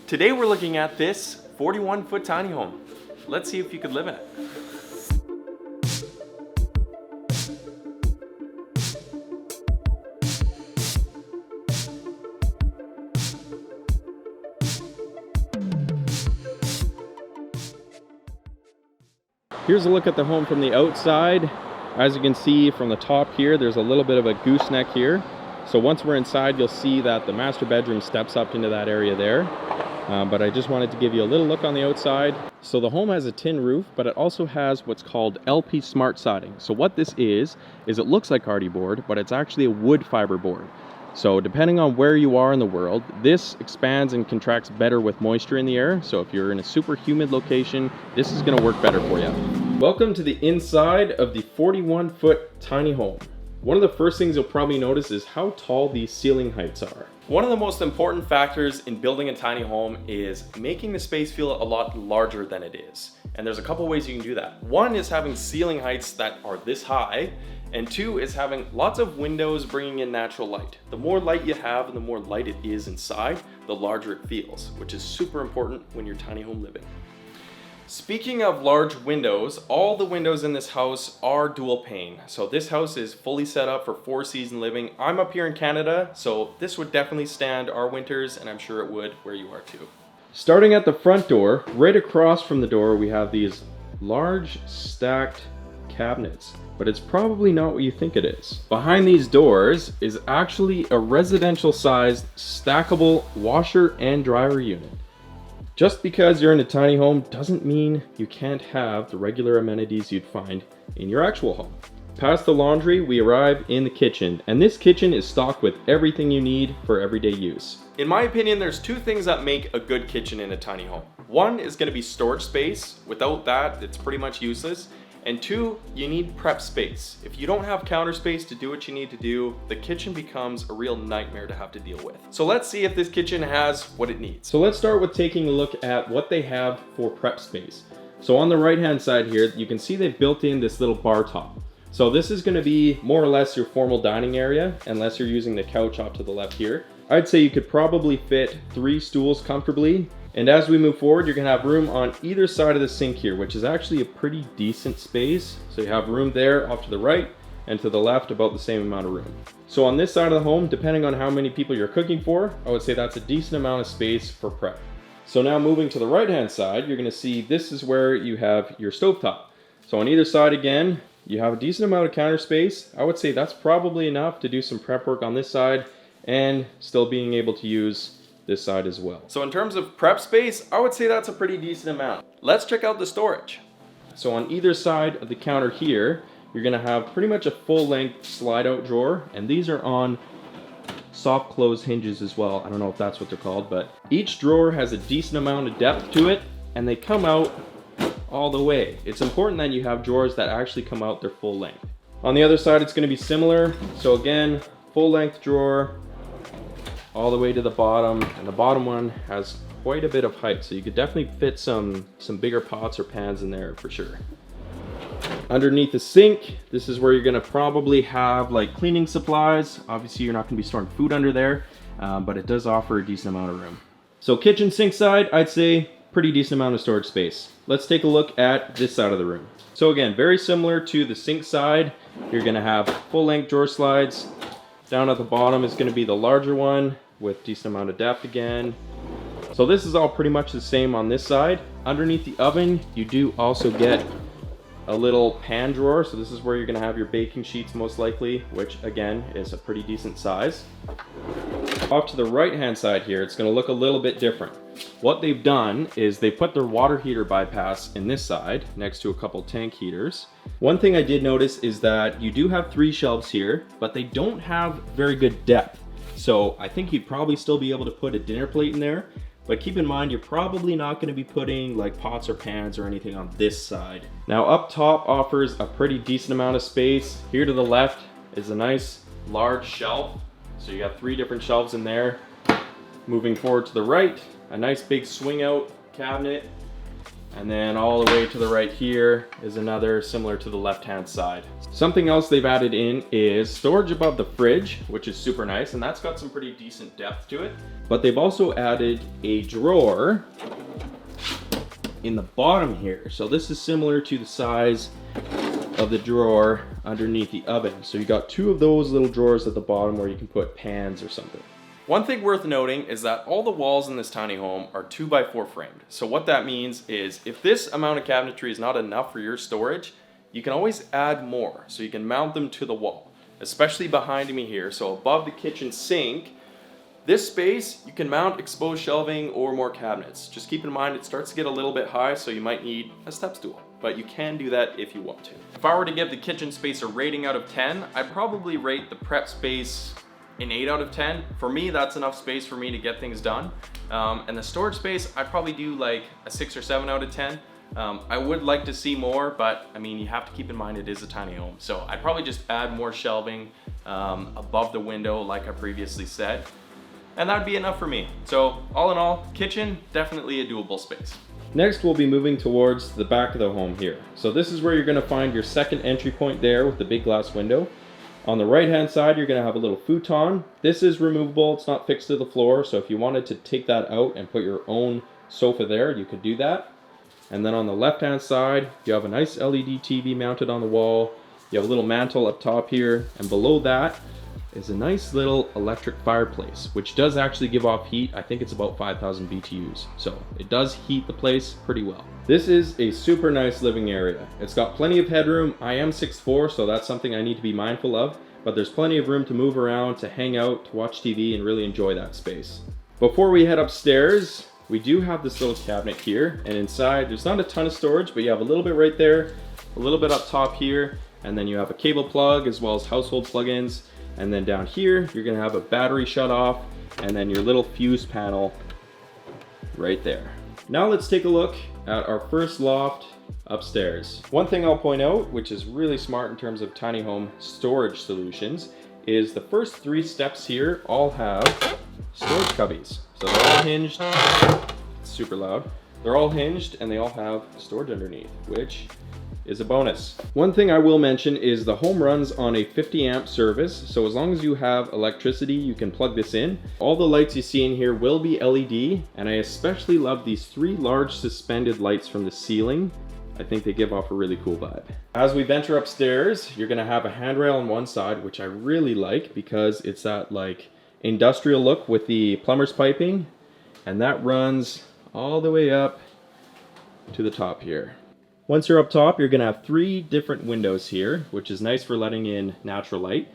Today we're looking at this 41-foot tiny home. Let's see if you could live in it. Here's a look at the home from the outside. As you can see from the top here, there's a little bit of a gooseneck here. So once we're inside, you'll see that the master bedroom steps up into that area there. But I just wanted to give you a little look on the outside. So the home has a tin roof, but it also has what's called LP Smart Siding. So what this is it looks like hardy board, but it's actually a wood fiber board. So depending on where you are in the world, this expands and contracts better with moisture in the air. So if you're in a super humid location, this is going to work better for you. Welcome to the inside of the 41-foot tiny home. One of the first things you'll probably notice is how tall these ceiling heights are. One of the most important factors in building a tiny home is making the space feel a lot larger than it is. And there's a couple ways you can do that. One is having ceiling heights that are this high, and two is having lots of windows bringing in natural light. The more light you have and the more light it is inside, the larger it feels, which is super important when you're tiny home living. Speaking of large windows, all the windows in this house are dual pane. So this house is fully set up for 4-season living. I'm up here in Canada, so this would definitely stand our winters, and I'm sure it would where you are too. Starting at the front door, right across from the door, we have these large stacked cabinets, but it's probably not what you think it is. Behind these doors is actually a residential sized stackable washer and dryer unit. Just because you're in a tiny home doesn't mean you can't have the regular amenities you'd find in your actual home. Past the laundry, we arrive in the kitchen, and this kitchen is stocked with everything you need for everyday use. In my opinion, there's two things that make a good kitchen in a tiny home. One is going to be storage space. Without that, it's pretty much useless. And two, you need prep space. If you don't have counter space to do what you need to do, the kitchen becomes a real nightmare to have to deal with. So let's see if this kitchen has what it needs. So let's start with taking a look at what they have for prep space. So on the right hand side here, you can see they've built in this little bar top. So this is going to be more or less your formal dining area, unless you're using the couch off to the left here. I'd say you could probably fit 3 stools comfortably. And as we move forward, you're gonna have room on either side of the sink here, which is actually a pretty decent space. So you have room there off to the right, and to the left about the same amount of room. So on this side of the home, depending on how many people you're cooking for, I would say that's a decent amount of space for prep. So now moving to the right hand side, you're gonna see this is where you have your stovetop. So on either side again, you have a decent amount of counter space. I would say that's probably enough to do some prep work on this side and still being able to use this side as well. So in terms of prep space, I would say that's a pretty decent amount. Let's check out the storage. So on either side of the counter here, you're gonna have pretty much a full-length slide-out drawer, and these are on soft close hinges as well. I don't know if that's what they're called, but each drawer has a decent amount of depth to it, and they come out all the way. It's important that you have drawers that actually come out their full length. On the other side, it's gonna be similar. So again, full-length drawer, all the way to the bottom, and the bottom one has quite a bit of height, so you could definitely fit some bigger pots or pans in there for sure. Underneath the sink, this is where you're gonna probably have like cleaning supplies. Obviously you're not gonna be storing food under there, but it does offer a decent amount of room. So kitchen sink side, I'd say pretty decent amount of storage space. Let's take a look at this side of the room. So again, very similar to the sink side, you're gonna have full-length drawer slides. Down at the bottom is gonna be the larger one with decent amount of depth again. So this is all pretty much the same on this side. Underneath the oven, you do also get a little pan drawer. So this is where you're gonna have your baking sheets most likely, which again is a pretty decent size. Off to the right hand side here, it's gonna look a little bit different. What they've done is they put their water heater bypass in this side next to a couple tank heaters. One thing I did notice is that you do have 3 shelves here, but they don't have very good depth. So I think you'd probably still be able to put a dinner plate in there, but keep in mind, you're probably not gonna be putting like pots or pans or anything on this side. Now up top offers a pretty decent amount of space. Here to the left is a nice large shelf. So you got 3 different shelves in there. Moving forward to the right, a nice big swing out cabinet. And then all the way to the right here is another similar to the left-hand side. Something else they've added in is storage above the fridge, which is super nice, and that's got some pretty decent depth to it. But they've also added a drawer in the bottom here. So this is similar to the size of the drawer underneath the oven. So you got two of those little drawers at the bottom where you can put pans or something. One thing worth noting is that all the walls in this tiny home are 2x4 framed. So what that means is if this amount of cabinetry is not enough for your storage, you can always add more. So you can mount them to the wall, especially behind me here. So above the kitchen sink, this space, you can mount exposed shelving or more cabinets. Just keep in mind it starts to get a little bit high, so you might need a step stool, but you can do that if you want to. If I were to give the kitchen space a rating out of 10, I'd probably rate the prep space an 8 out of 10. For me, that's enough space for me to get things done. And the storage space, I'd probably do like a 6 or 7 out of 10. I would like to see more, but I mean, you have to keep in mind it is a tiny home. So I'd probably just add more shelving above the window, like I previously said. And that'd be enough for me. So all in all, kitchen, definitely a doable space. Next, we'll be moving towards the back of the home here. So this is where you're gonna find your second entry point there with the big glass window. On the right-hand side, you're gonna have a little futon. This is removable, it's not fixed to the floor, so if you wanted to take that out and put your own sofa there, you could do that. And then on the left-hand side, you have a nice LED TV mounted on the wall. You have a little mantle up top here, and below that is a nice little electric fireplace, which does actually give off heat. I think it's about 5,000 BTUs, so it does heat the place pretty well. This is a super nice living area. It's got plenty of headroom. I am 6'4", so that's something I need to be mindful of, but there's plenty of room to move around, to hang out, to watch TV, and really enjoy that space. Before we head upstairs, we do have this little cabinet here, and inside there's not a ton of storage, but you have a little bit right there, a little bit up top here, and then you have a cable plug as well as household plugins. And then down here, you're gonna have a battery shut off and then your little fuse panel right there. Now let's take a look at our first loft upstairs. One thing I'll point out, which is really smart in terms of tiny home storage solutions, is the first 3 steps here all have storage cubbies. So they're all hinged, it's super loud. They're all hinged and they all have storage underneath, which is a bonus. One thing I will mention is the home runs on a 50 amp service, so as long as you have electricity, you can plug this in. All the lights you see in here will be LED, and I especially love these 3 large suspended lights from the ceiling. I think they give off a really cool vibe. As we venture upstairs, you're gonna have a handrail on one side, which I really like because it's that like industrial look with the plumber's piping, and that runs all the way up to the top here. Once you're up top, you're gonna have 3 different windows here, which is nice for letting in natural light.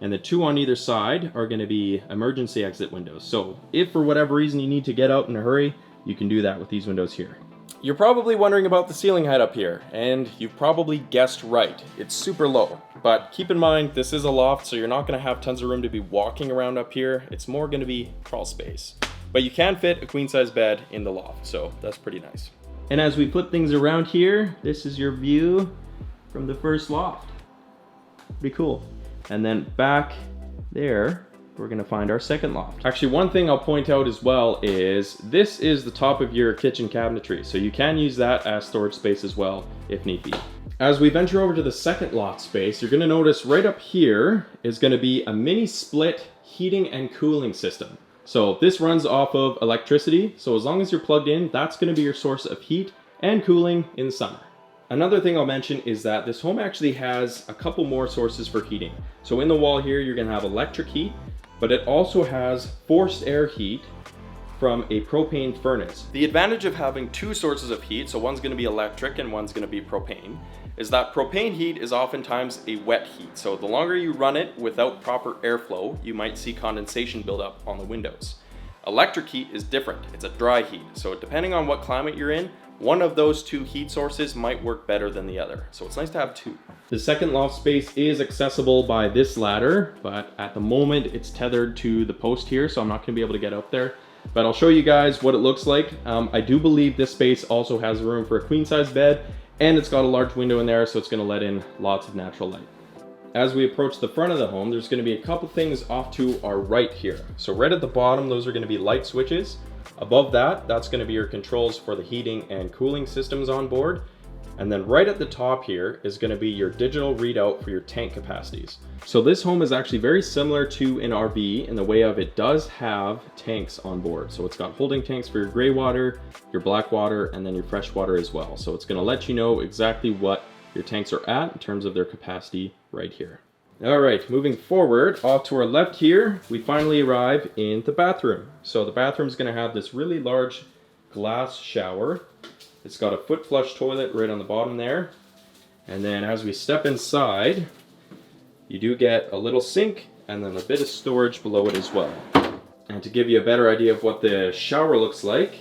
And the 2 on either side are gonna be emergency exit windows. So if for whatever reason you need to get out in a hurry, you can do that with these windows here. You're probably wondering about the ceiling height up here, and you've probably guessed right. It's super low, but keep in mind, this is a loft, so you're not gonna have tons of room to be walking around up here. It's more gonna be crawl space. But you can fit a queen size bed in the loft, so that's pretty nice. And as we put things around here, this is your view from the first loft. Pretty cool. And then back there, we're gonna find our second loft. Actually, one thing I'll point out as well is this is the top of your kitchen cabinetry, so you can use that as storage space as well, if need be. As we venture over to the second loft space, you're gonna notice right up here is gonna be a mini split heating and cooling system. So this runs off of electricity, so as long as you're plugged in, that's gonna be your source of heat and cooling in the summer. Another thing I'll mention is that this home actually has a couple more sources for heating. So in the wall here, you're gonna have electric heat, but it also has forced air heat from a propane furnace. The advantage of having 2 sources of heat, so one's gonna be electric and one's gonna be propane, is that propane heat is oftentimes a wet heat. So the longer you run it without proper airflow, you might see condensation build up on the windows. Electric heat is different, it's a dry heat. So depending on what climate you're in, one of those 2 heat sources might work better than the other. So it's nice to have 2. The second loft space is accessible by this ladder, but at the moment it's tethered to the post here, so I'm not gonna be able to get up there. But I'll show you guys what it looks like. I do believe this space also has room for a queen size bed, and it's got a large window in there, so it's gonna let in lots of natural light. As we approach the front of the home, there's gonna be a couple things off to our right here. So right at the bottom, those are gonna be light switches. Above that, that's going to be your controls for the heating and cooling systems on board. And then right at the top here is going to be your digital readout for your tank capacities. So this home is actually very similar to an RV in the way of it does have tanks on board. So it's got holding tanks for your gray water, your black water, and then your fresh water as well. So it's going to let you know exactly what your tanks are at in terms of their capacity right here. All right, moving forward, off to our left here, we finally arrive in the bathroom. So the bathroom is going to have this really large glass shower. It's got a foot flush toilet right on the bottom there. And then as we step inside, you do get a little sink and then a bit of storage below it as well. And to give you a better idea of what the shower looks like,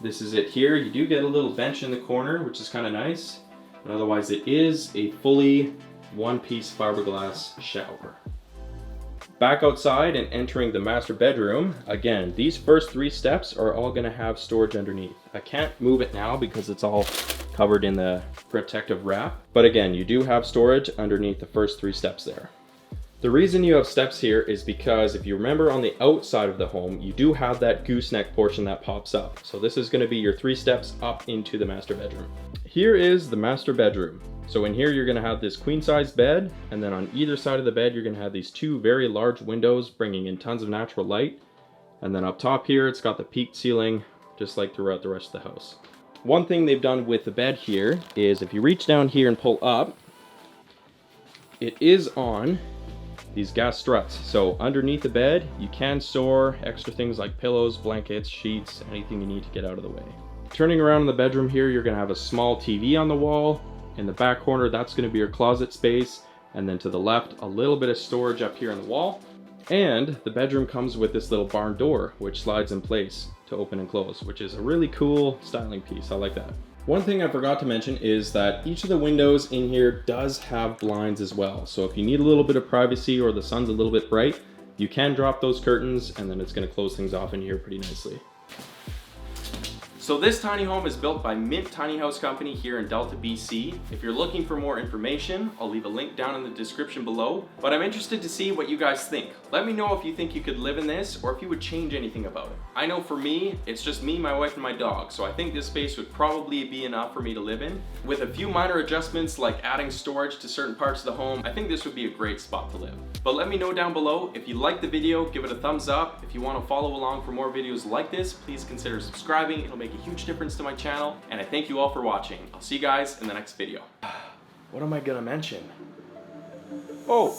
this is it here. You do get a little bench in the corner, which is kind of nice. But otherwise it is a fully one-piece fiberglass shower. Back outside and entering the master bedroom, again, these first 3 steps are all going to have storage underneath. I can't move it now because it's all covered in the protective wrap. But again, you do have storage underneath the first 3 steps there. The reason you have steps here is because if you remember on the outside of the home, you do have that gooseneck portion that pops up. So this is going to be your 3 steps up into the master bedroom. Here is the master bedroom. So in here, you're going to have this queen size bed, and then on either side of the bed, you're going to have these 2 very large windows bringing in tons of natural light. And then up top here, it's got the peaked ceiling, just like throughout the rest of the house. One thing they've done with the bed here is if you reach down here and pull up, it is on these gas struts. So underneath the bed, you can store extra things like pillows, blankets, sheets, anything you need to get out of the way. Turning around in the bedroom here, you're going to have a small TV on the wall. In the back corner, that's going to be your closet space. And then to the left, a little bit of storage up here on the wall. And the bedroom comes with this little barn door, which slides in place to open and close, which is a really cool styling piece. I like that. One thing I forgot to mention is that each of the windows in here does have blinds as well. So if you need a little bit of privacy or the sun's a little bit bright, you can drop those curtains and then it's going to close things off in here pretty nicely. So this tiny home is built by Mint Tiny House Company here in Delta, BC. If you're looking for more information, I'll leave a link down in the description below. But I'm interested to see what you guys think. Let me know if you think you could live in this or if you would change anything about it. I know for me, it's just me, my wife, and my dog. So I think this space would probably be enough for me to live in. With a few minor adjustments like adding storage to certain parts of the home, I think this would be a great spot to live. But let me know down below. If you liked the video, give it a thumbs up. If you want to follow along for more videos like this, please consider subscribing. It'll make a huge difference to my channel, and I thank you all for watching. I'll see you guys in the next video. What am I gonna mention? Oh!